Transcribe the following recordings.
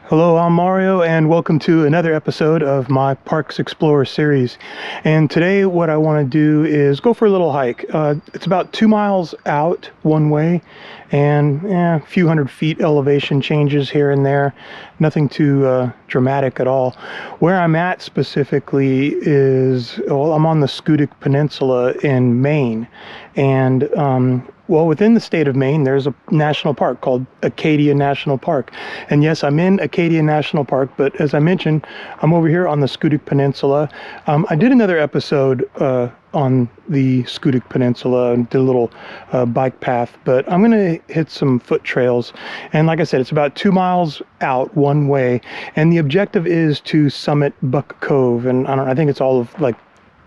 Hello, I'm Mario and welcome to another episode of my Parks Explorer series. And today what I want to do is go for a little hike. It's about 2 miles out one way and a few hundred feet elevation changes here and there. Nothing too dramatic at all. Where I'm at specifically is, well, I'm on the Schoodic Peninsula in Maine. And well, within the state of Maine, there's a national park called Acadia National Park. And yes, I'm in Acadia National Park, but as I mentioned, I'm over here on the Schoodic Peninsula. I did another episode on the Schoodic Peninsula and did a little bike path, but I'm going to hit some foot trails. And like I said, it's about 2 miles out one way. And the objective is to summit Buck Cove. And I think it's all of like,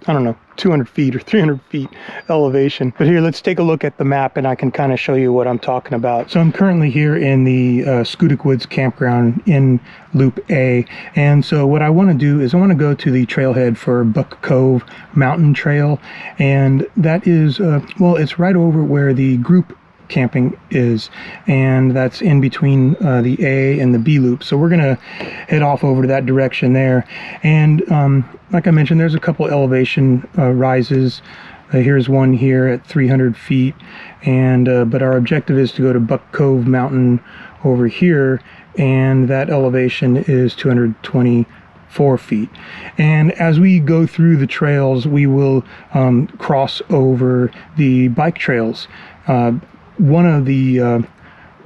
I don't know, 200 feet or 300 feet elevation. But here, let's take a look at the map and I can kind of show you what I'm talking about. So I'm currently here in the Schoodic Woods Campground in Loop A. And so what I want to do is I want to go to the trailhead for Buck Cove Mountain Trail. And that is, well, it's right over where the group camping is, and that's in between the A and the B loop. So we're gonna head off over to that direction there. And like I mentioned, there's a couple elevation rises. Here's one here at 300 feet, and but our objective is to go to Buck Cove Mountain over here, and that elevation is 224 feet. And as we go through the trails, we will cross over the bike trails. One of the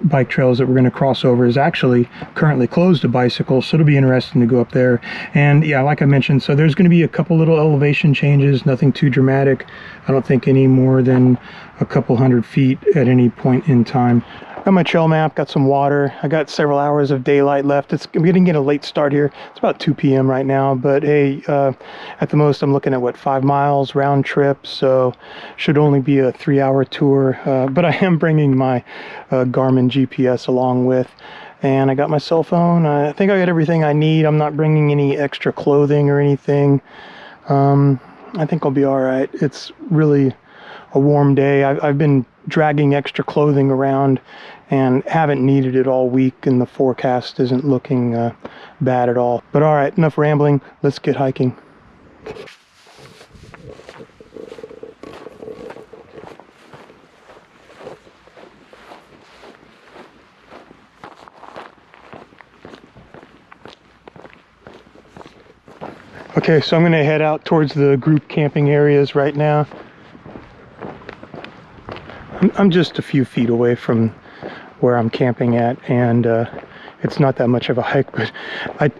bike trails that we're going to cross over is actually currently closed to bicycles, so it'll be interesting to go up there. And yeah, like I mentioned, so there's going to be a couple little elevation changes, nothing too dramatic. I don't think any more than a couple hundred feet at any point in time. Got my trail map, got some water. I got several hours of daylight left. I'm getting a late start here. It's about 2 p.m. right now, but hey, at the most I'm looking at what, 5 miles round trip, so should only be a 3-hour tour. But I am bringing my Garmin GPS along with, and I got my cell phone. I think I got everything I need. I'm not bringing any extra clothing or anything. I think I'll be all right. It's really a warm day. I've been dragging extra clothing around and haven't needed it all week, and the forecast isn't looking bad at all. But all right, enough rambling. Let's get hiking. Okay, so I'm going to head out towards the group camping areas right now. I'm just a few feet away from where I'm camping at, and it's not that much of a hike, but I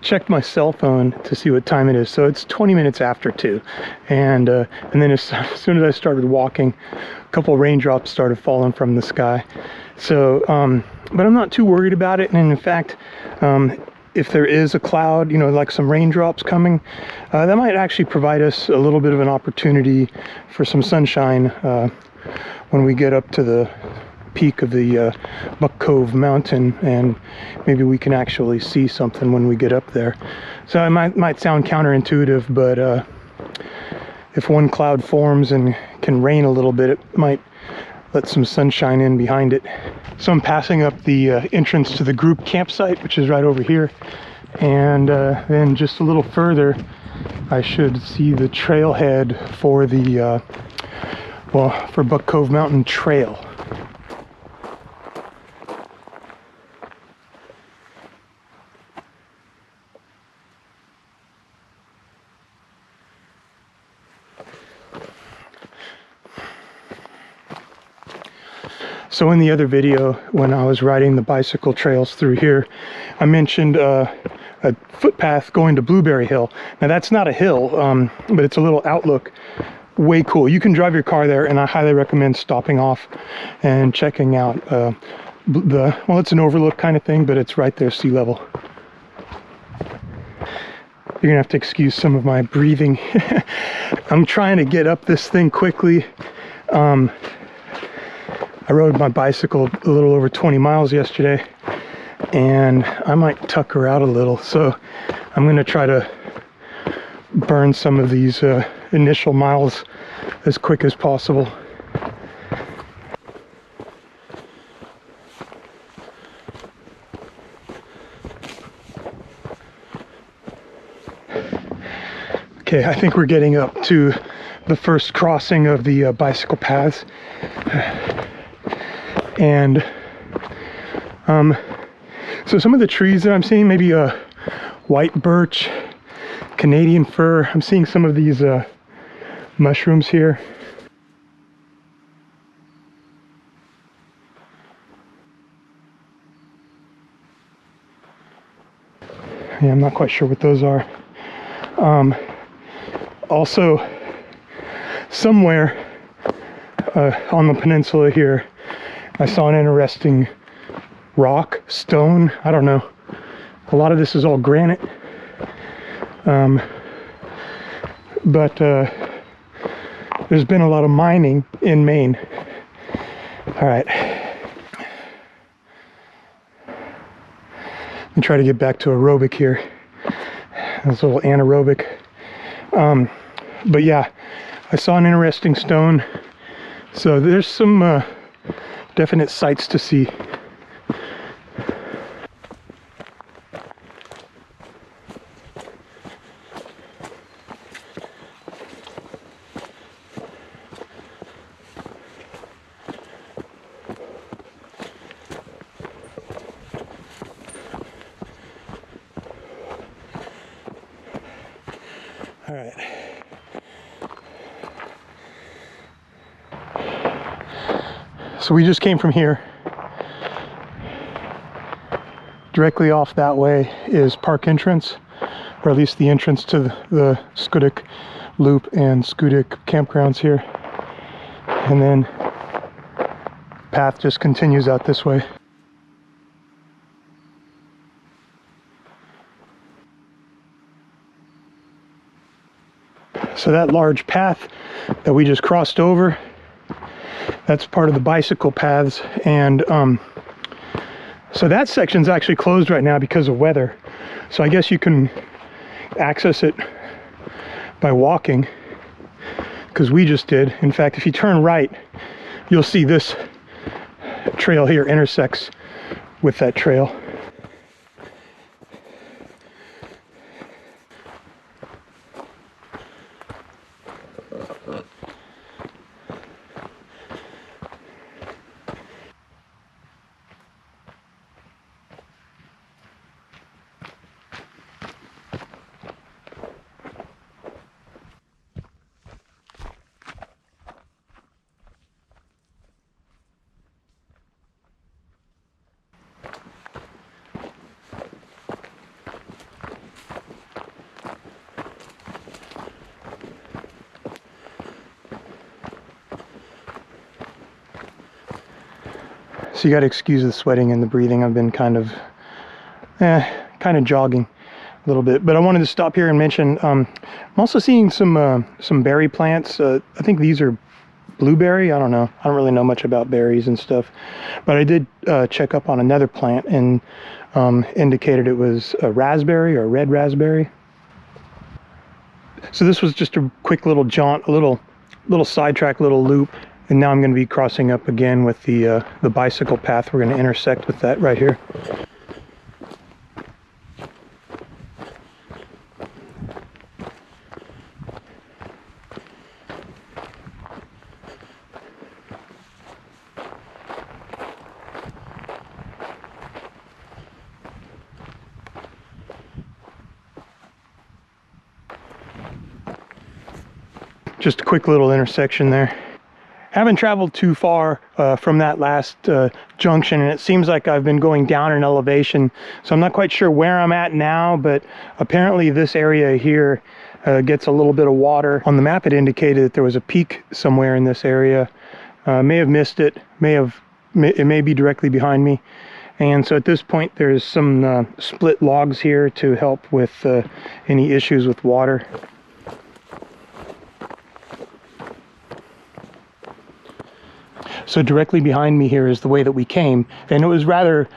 checked my cell phone to see what time it is. So it's 20 minutes after 2, and then as soon as I started walking, a couple raindrops started falling from the sky. So but I'm not too worried about it. And in fact, if there is a cloud, you know, like some raindrops coming, that might actually provide us a little bit of an opportunity for some sunshine when we get up to the peak of the Buck Cove Mountain, and maybe we can actually see something when we get up there. So it might sound counterintuitive, but if one cloud forms and can rain a little bit, it might let some sunshine in behind it. So I'm passing up the entrance to the group campsite, which is right over here, and then just a little further I should see the trailhead for the well, for Buck Cove Mountain Trail. So in the other video, when I was riding the bicycle trails through here, I mentioned a footpath going to Blueberry Hill. Now that's not a hill, but it's a little outlook. Way cool. You can drive your car there, and I highly recommend stopping off and checking out well, it's an overlook kind of thing, but it's right there, sea level. You're gonna have to excuse some of my breathing. I'm trying to get up this thing quickly. I rode my bicycle a little over 20 miles yesterday, and I might tuck her out a little, so I'm gonna try to burn some of these initial miles as quick as possible. Okay, I think we're getting up to the first crossing of the bicycle paths. And so some of the trees that I'm seeing, maybe a white birch, Canadian fir. I'm seeing some of these mushrooms here. Yeah, I'm not quite sure what those are. Also, somewhere on the peninsula here, I saw an interesting rock, stone, I don't know. A lot of this is all granite. But there's been a lot of mining in Maine. All right. Let me try to get back to aerobic here. That's a little anaerobic. But yeah, I saw an interesting stone. So there's some definite sights to see. All right. So we just came from here. Directly off that way is park entrance, or at least the entrance to the Schoodic Loop and Schoodic Campgrounds here. And then the path just continues out this way. So that large path that we just crossed over, that's part of the bicycle paths. And so that section's actually closed right now because of weather. So I guess you can access it by walking, because we just did. In fact, if you turn right, you'll see this trail here intersects with that trail. So you got to excuse the sweating and the breathing. I've been kind of jogging a little bit, but I wanted to stop here and mention I'm also seeing some berry plants. I think these are blueberry. I don't know. I don't really know much about berries and stuff, but I did check up on another plant and indicated it was a raspberry or a red raspberry. So this was just a quick little jaunt, a little sidetrack, little loop. And now I'm going to be crossing up again with the bicycle path. We're going to intersect with that right here. Just a quick little intersection there. Haven't traveled too far from that last junction, and it seems like I've been going down in elevation, so I'm not quite sure where I'm at now, but apparently this area here gets a little bit of water. On the map it indicated that there was a peak somewhere in this area. May have missed it, it may be directly behind me. And so at this point there's some split logs here to help with any issues with water. So directly behind me here is the way that we came, and it was rather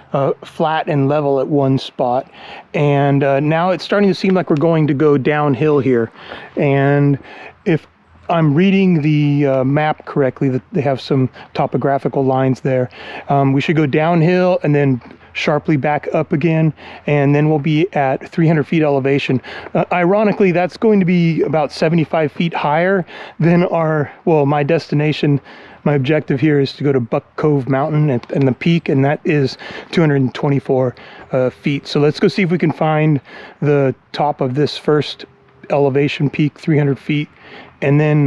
flat and level at one spot, and now it's starting to seem like we're going to go downhill here. And if I'm reading the map correctly, that they have some topographical lines there. We should go downhill and then sharply back up again, and then we'll be at 300 feet elevation. Ironically, that's going to be about 75 feet higher than my destination. My objective here is to go to Buck Cove Mtn and the peak, and that is 224 feet. So let's go see if we can find the top of this first elevation peak, 300 feet, and then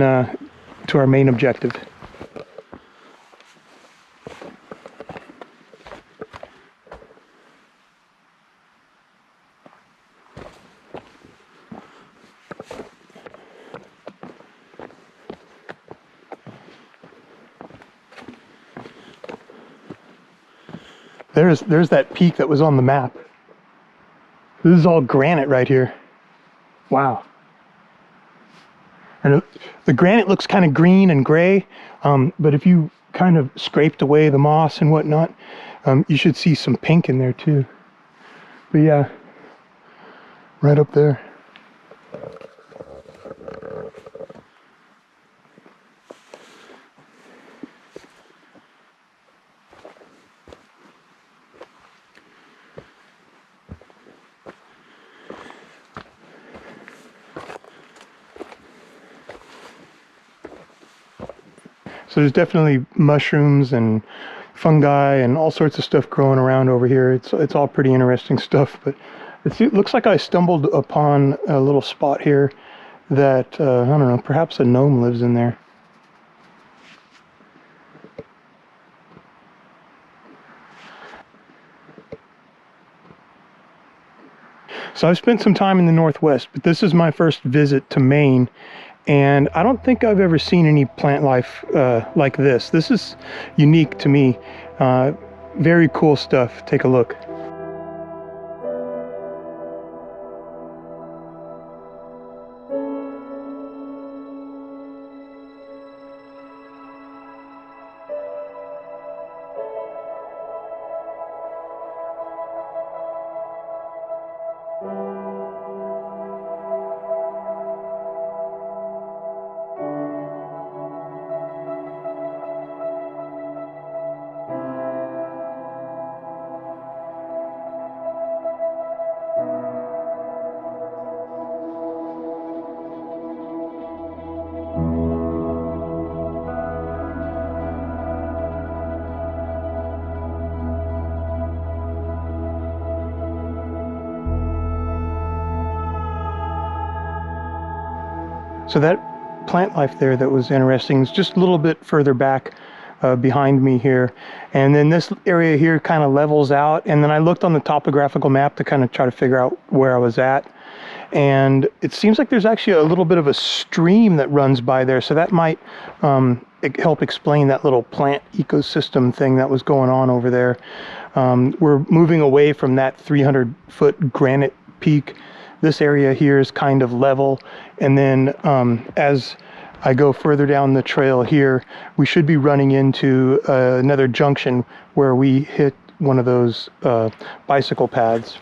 to our main objective. There's that peak that was on the map. This is all granite right here. Wow. And the granite looks kind of green and gray, but if you kind of scraped away the moss and whatnot, you should see some pink in there too. But yeah, right up there. So there's definitely mushrooms and fungi and all sorts of stuff growing around over here. It's all pretty interesting stuff, but it looks like I stumbled upon a little spot here that, I don't know, perhaps a gnome lives in there. So I've spent some time in the Northwest, but this is my first visit to Maine, and I don't think I've ever seen any plant life like this. This is unique to me. Very cool stuff. Take a look. So that plant life there that was interesting is just a little bit further back behind me here. And then this area here kind of levels out. And then I looked on the topographical map to kind of try to figure out where I was at. And it seems like there's actually a little bit of a stream that runs by there. So that might help explain that little plant ecosystem thing that was going on over there. We're moving away from that 300-foot granite peak. This area here is kind of level, and then as I go further down the trail here, we should be running into another junction where we hit one of those bicycle paths.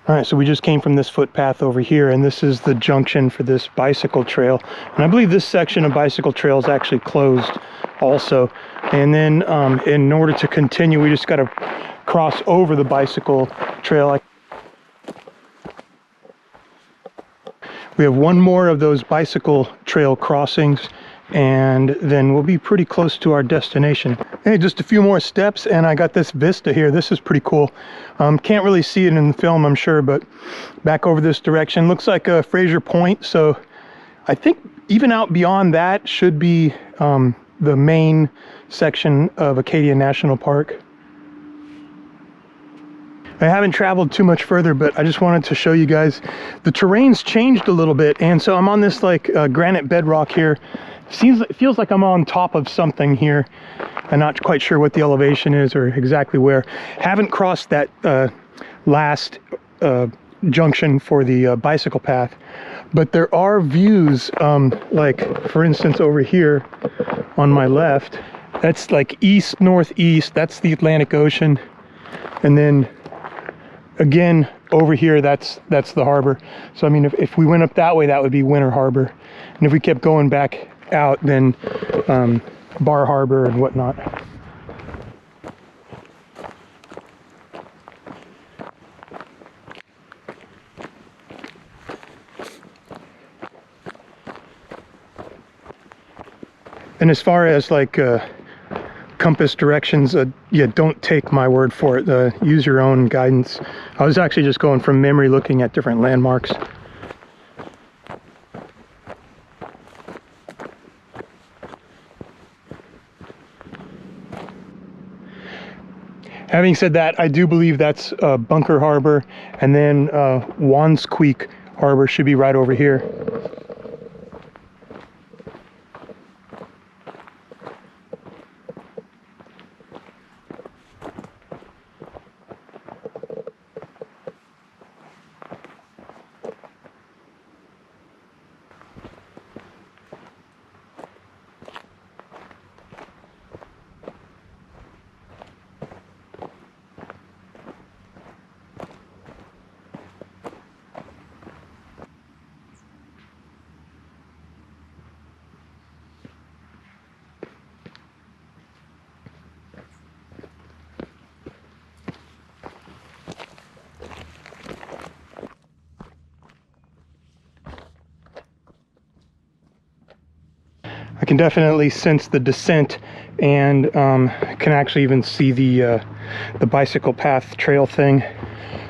All right, so we just came from this footpath over here, and this is the junction for this bicycle trail. And I believe this section of bicycle trail is actually closed also. And then in order to continue, we just got to cross over the bicycle trail. We have one more of those bicycle trail crossings, and then we'll be pretty close to our destination. Hey, just a few more steps and I got this vista here. This is pretty cool. Can't really see it in the film, I'm sure, but back over this direction looks like a Fraser Point. So I think even out beyond that should be the main section of Acadia National Park. I haven't traveled too much further, but I just wanted to show you guys the terrain's changed a little bit, and so I'm on this like granite bedrock here. It feels like I'm on top of something here. I'm not quite sure what the elevation is or exactly where. Haven't crossed that last junction for the bicycle path, but there are views, like for instance over here on my left, that's like east northeast, that's the Atlantic Ocean, and then again over here that's the harbor. So I mean, if we went up that way, that would be Winter Harbor, and if we kept going back out, then Bar Harbor and whatnot. And as far as like compass directions, yeah, don't take my word for it. Use your own guidance. I was actually just going from memory, looking at different landmarks. Having said that, I do believe that's Bunker Harbor, and then Wansqueak Harbor should be right over here. I can definitely sense the descent, and can actually even see the bicycle path trail thing.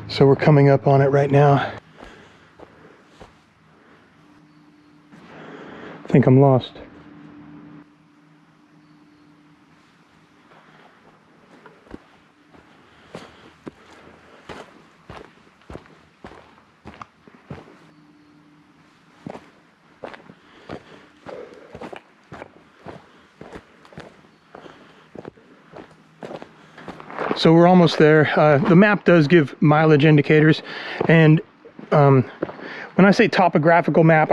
So we're coming up on it right now. I think I'm lost. So we're almost there. The map does give mileage indicators, and when I say topographical map,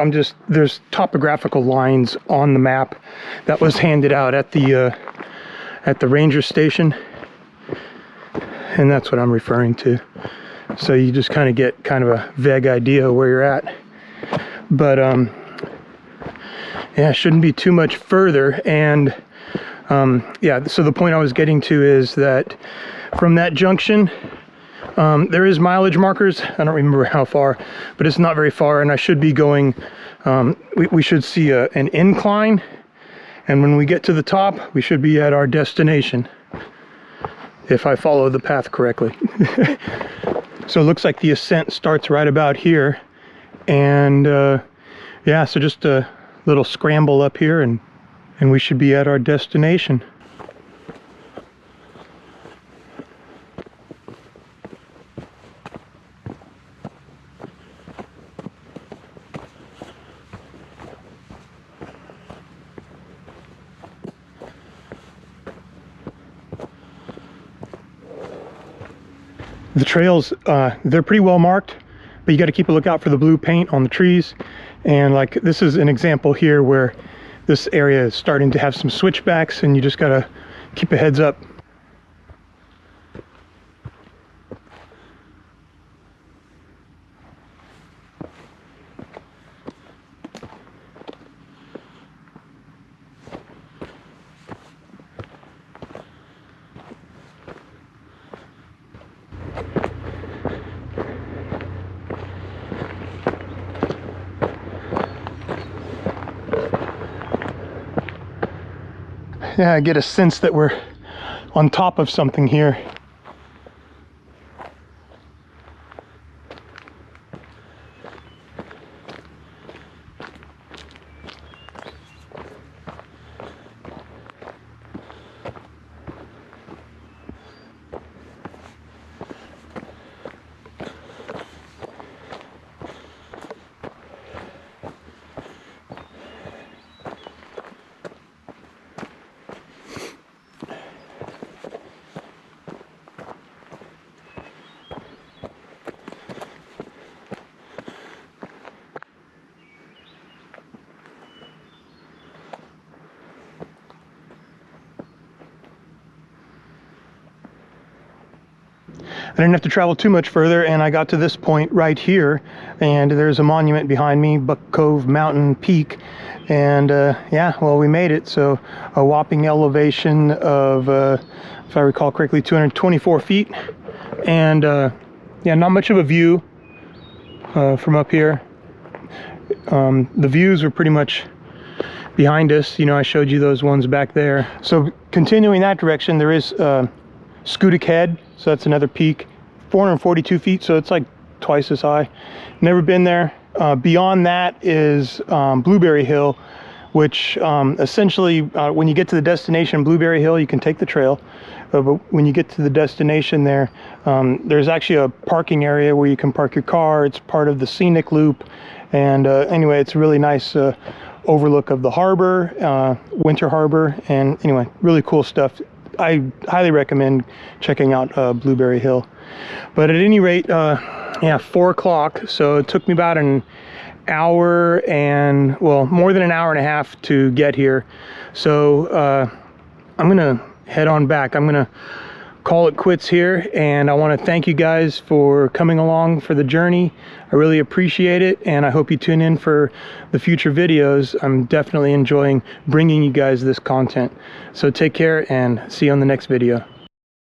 there's topographical lines on the map that was handed out at the ranger station, and that's what I'm referring to. So you just kind of get kind of a vague idea of where you're at. But yeah, it shouldn't be too much further. And yeah, so the point I was getting to is that from that junction, there is mileage markers. I don't remember how far, but it's not very far, and I should be going, we should see an incline, and when we get to the top, we should be at our destination, if I follow the path correctly. So it looks like the ascent starts right about here, and yeah, so just a little scramble up here, and we should be at our destination. The trails, they're pretty well marked, but you got to keep a lookout for the blue paint on the trees. And like this is an example here where this area is starting to have some switchbacks, and you just got to keep a heads up. yeah, I get a sense that we're on top of something here. I didn't have to travel too much further, and I got to this point right here, and there's a monument behind me, Buck Cove Mtn Peak, and yeah, well, we made it. So a whopping elevation of, if I recall correctly, 224 feet, and yeah, not much of a view from up here. The views were pretty much behind us. You know, I showed you those ones back there. So continuing that direction, there is Schoodic Head, so that's another peak, 442 feet, so it's like twice as high. Never been there. Beyond that is Blueberry Hill, which essentially when you get to the destination, Blueberry Hill, you can take the trail, but when you get to the destination there, there's actually a parking area where you can park your car. It's part of the scenic loop, and anyway, it's a really nice overlook of the harbor, Winter Harbor, and anyway, really cool stuff. I highly recommend checking out Blueberry Hill. But at any rate, yeah, 4 o'clock, so it took me about an hour and, well, more than an hour and a half to get here. So I'm gonna head on back. I'm gonna call it quits here, and I want to thank you guys for coming along for the journey. I really appreciate it, and I hope you tune in for the future videos. I'm definitely enjoying bringing you guys this content. So take care, and see you on the next video.